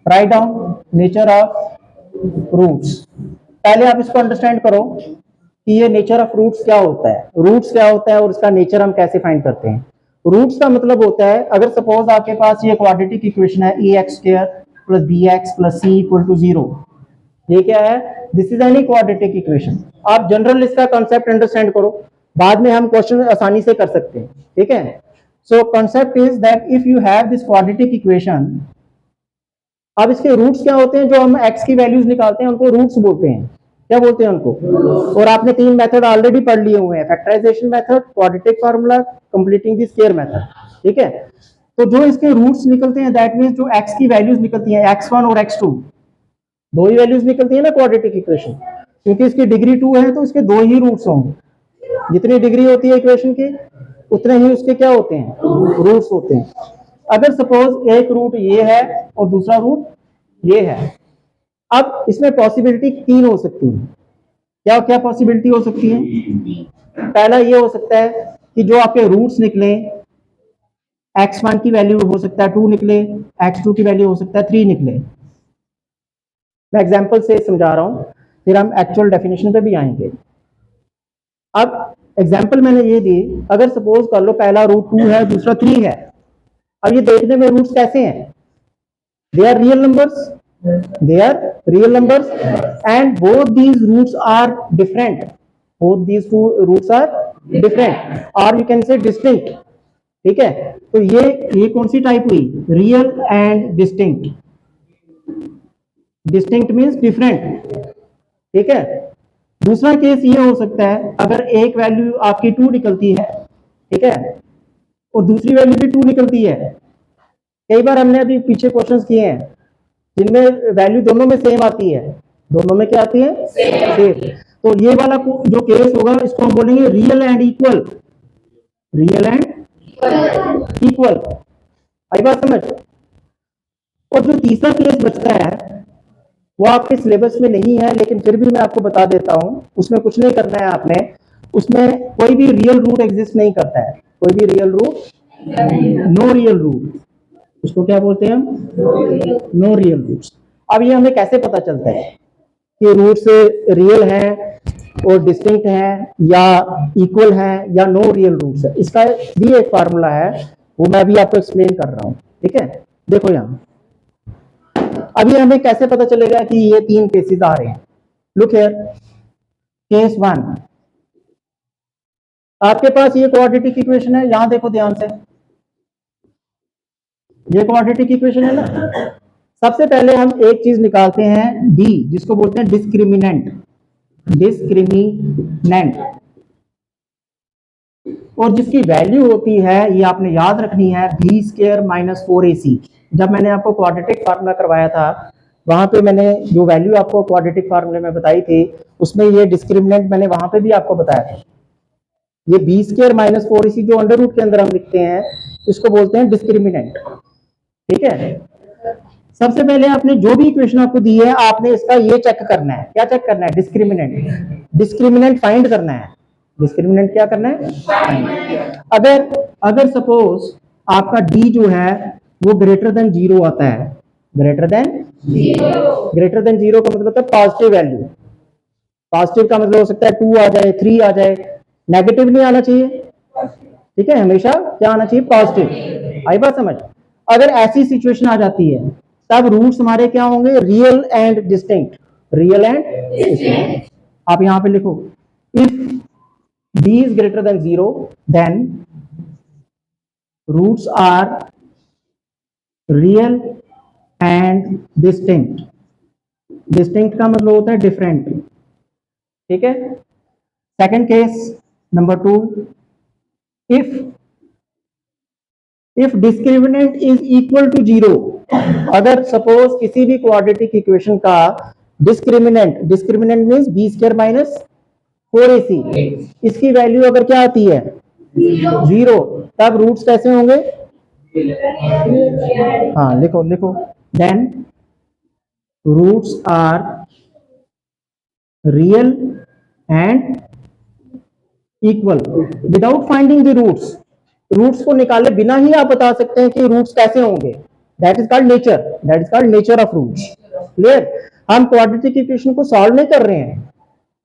Right down nature of roots. पहले आप इसको अंडरस्टैंड करो कि ये नेचर ऑफ रूट्स क्या होता है, रूट्स क्या होता है और इसका नेचर हम कैसे फाइंड करते हैं। रूट्स का मतलब होता है, अगर सपोज आपके पास ये क्वाड्रेटिक इक्वेशन है a x square plus b x plus c equal to 0, ये क्या है, this is any quadratic equation. आप जनरल इसका कॉन्सेप्ट अंडरस्टैंड करो, बाद में हम क्वेश्चन आसानी से कर सकते हैं, ठीक है। So concept is that if you have this quadratic equation, अब इसके रूट्स क्या होते हैं, जो हम एक्स की वैल्यूज निकालते हैं उनको रूट्स बोलते हैं, क्या बोलते हैं उनको। और आपने 3 मेथड ऑलरेडी पढ़ लिए हुए हैं, factorisation method, quadratic formula, completing the square method, ठीक है। तो जो इसके रूट्स निकलते हैं, दैट मींस जो एक्स की वैल्यूज निकलती हैं, x1 और x2, दो ही वैल्यूज निकलती है ना क्वाड्रेटिक इक्वेशन, क्योंकि इसकी डिग्री 2 है तो इसके दो ही रूट्स होंगे। जितनी डिग्री होती है इक्वेशन की उतने ही उसके क्या होते हैं, रूट्स होते हैं। अगर सपोज एक रूट ये है और दूसरा रूट ये है, अब इसमें पॉसिबिलिटी 3 हो सकती है। क्या क्या पॉसिबिलिटी हो सकती है। पहला ये हो सकता है कि जो आपके रूट्स निकले, x1 की वैल्यू हो सकता है 2 निकले, x2 की वैल्यू हो सकता है 3 निकले। मैं एग्जांपल से समझा रहा हूं, फिर हम एक्चुअल डेफिनेशन पे भी आएंगे। अब एग्जांपल मैंने ये दी, अगर सपोज कर लो पहला रूट 2 है दूसरा 3 है, अब ये देखने में रूट्स कैसे हैं, they are real numbers, they are real numbers and both these roots are different, both these two roots are different or you can say distinct, ठीक है। तो ये कौन सी टाइप हुई, real and distinct. Distinct means different, ठीक है। दूसरा case ये हो सकता है, अगर एक वैल्यू आपकी 2 निकलती है, ठीक है, और दूसरी वैल्यू भी 2 निकलती है। कई बार हमने अभी पीछे क्वेश्चंस किए हैं जिनमें वैल्यू दोनों में सेम आती है, दोनों में क्या आती है, सेम। तो ये वाला जो केस होगा इसको हम बोलेंगे real and equal, real and equal, आई बात समझ। और जो तीसरा केस बचता है वो आपके सिलेबस में नहीं है, लेकिन फिर भी मैं आपको बता देता हूं, उसमें कुछ नहीं करना है आपने, उसमें कोई भी रियल रूट एग्जिस्ट नहीं करता है, कोई भी real root, no real root, उसको क्या बोलते हैं हम, नो रियल रूट्स। अब ये हमें कैसे पता चलता है कि रूट्स रियल हैं और डिस्टिंक्ट हैं या इक्वल हैं या नो रियल रूट्स है, इसका भी एक फार्मूला है, वो मैं भी आपको एक्सप्लेन कर रहा हूं, ठीक है। देखो यहाँ अभी हमें कैसे पता चलेगा कि ये 3 केसेस आ रहे हैं। लुक हियर, केस 1, आपके पास ये क्वाड्रेटिक इक्वेशन है, यहां देखो ध्यान से, ये क्वाड्रेटिक इक्वेशन है ना। सबसे पहले हम एक चीज निकालते हैं डी, जिसको बोलते हैं डिस्क्रिमिनेंट, डिस्क्रिमिनेंट, और जिसकी वैल्यू होती है, ये आपने याद रखनी है, बी स्क्वायर माइनस 4ac। जब मैंने आपको क्वाड्रेटिक फार्मूला करवाया था, वहां पे मैंने जो वैल्यू आपको क्वाड्रेटिक फार्मूले में बताई थी, उसमें ये डिस्क्रिमिनेंट मैंने वहां पे भी आपको बताया था। ये बी स्क्वायर माइनस 4ac जो अंडर रूट के अंदर हम लिखते हैं, इसको बोलते हैं डिस्क्रिमिनेंट, ठीक है। सबसे पहले आपने जो भी इक्वेशन आपको दी है, आपने इसका ये चेक करना है, क्या चेक करना है, डिस्क्रिमिनेंट, डिस्क्रिमिनेंट फाइंड करना है। डिस्क्रिमिनेंट क्या करना है, फाइंड। अगर सपोज आपका डी जो है वो ग्रेटर देन 0 आता है, ग्रेटर देन 0 का मतलब होता है पॉजिटिव वैल्यू, पॉजिटिव का मतलब हो सकता है 2 आ जाए, 3 आ जाए, नेगेटिव नहीं आना चाहिए, ठीक है, हमेशा क्या आना चाहिए, पॉजिटिव। आई बात समझ। अगर ऐसी सिचुएशन आ जाती है तब रूट्स हमारे क्या होंगे, real and distinct, real and distinct. आप यहां पे लिखो, if d is greater than 0 then roots are real and distinct, distinct का मतलब होता है डिफरेंट, ठीक है। Second case number 2, if discriminant is equal to 0, अगर सपोज किसी भी क्वाड्रेटिक इक्वेशन का discriminant means B square minus 4ac, इसकी वैल्यू अगर क्या आती है, 0, तब रूट्स कैसे होंगे, हाँ लिखो लिखो, then roots are real and equal without finding the roots. Roots को निकाले बिना ही आप बता सकते हैं कि रूट्स कैसे होंगे, that is called nature, that is called nature of roots. Clear? हम क्वाड्रेटिक इक्वेशन को सॉल्व नहीं कर रहे हैं,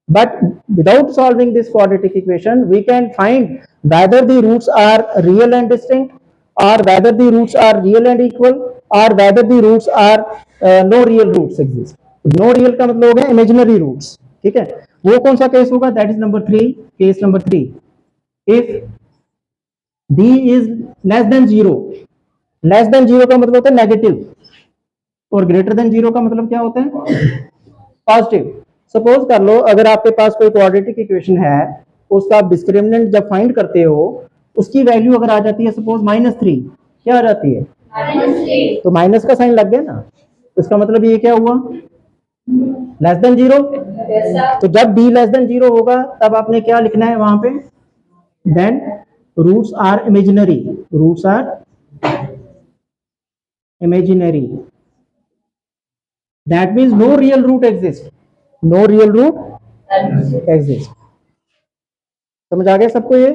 but without solving this quadratic equation we can find whether the roots are real and distinct or whether the roots are real and equal or whether the roots are no real roots exist. no real का मतलब हो गया imaginary roots, ठीक है? वो कौन सा case होगा? that is number 3, case number 3, if d is less than 0, less than 0 का मतलब होता है नेगेटिव और ग्रेटर देन 0 का मतलब क्या होता है? पॉजिटिव। सपोज कर लो अगर आपके पास कोई क्वाड्रेटिक इक्वेशन है, उसका आप डिस्क्रिमिनेंट जब फाइंड करते हो, उसकी वैल्यू अगर आ जाती है सपोज -3, क्या आ जाती है? -3। तो माइनस का साइन लग गया ना, तो इसका मतलब ये क्या हुआ? Less than 0। तो जब d लेस देन 0 होगा तब आपने क्या लिखना है वहां पे? Then roots are imaginary, roots are imaginary, that means no real root exist, no real root exist. समझ आ गया सबको ये?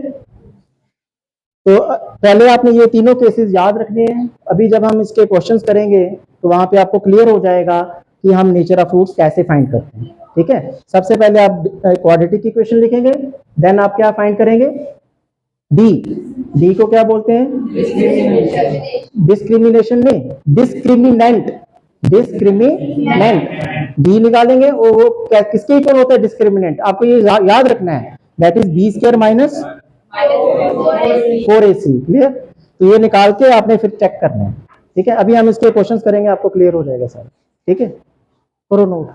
तो पहले आपने ये तीनों केसेस याद रखने हैं। अभी जब हम इसके क्वेश्चंस करेंगे तो वहां पे आपको क्लियर हो जाएगा कि हम नेचर ऑफ रूट्स कैसे फाइंड करते हैं। ठीक है, सबसे पहले आप क्वाड्रेटिक इक्वेशन लिखेंगे, देन आप क्या फाइंड करेंगे? डी को क्या बोलते हैं? डिस्क्रिमिनेशन नहीं, डिस्क्रिमिनेंट, डिस्क्रिमिनेंट। डी निकालेंगे और वो किसके इक्वल होता है? डिस्क्रिमिनेंट। आपको ये याद रखना है, that is B square minus 4ac। Clear? तो ये निकाल के आपने फिर चेक करना है। ठीक है, अभी हम इसके क्वेश्चंस करेंगे, आपको क्लियर हो जाएगा सर। ठीक है, करो नोट।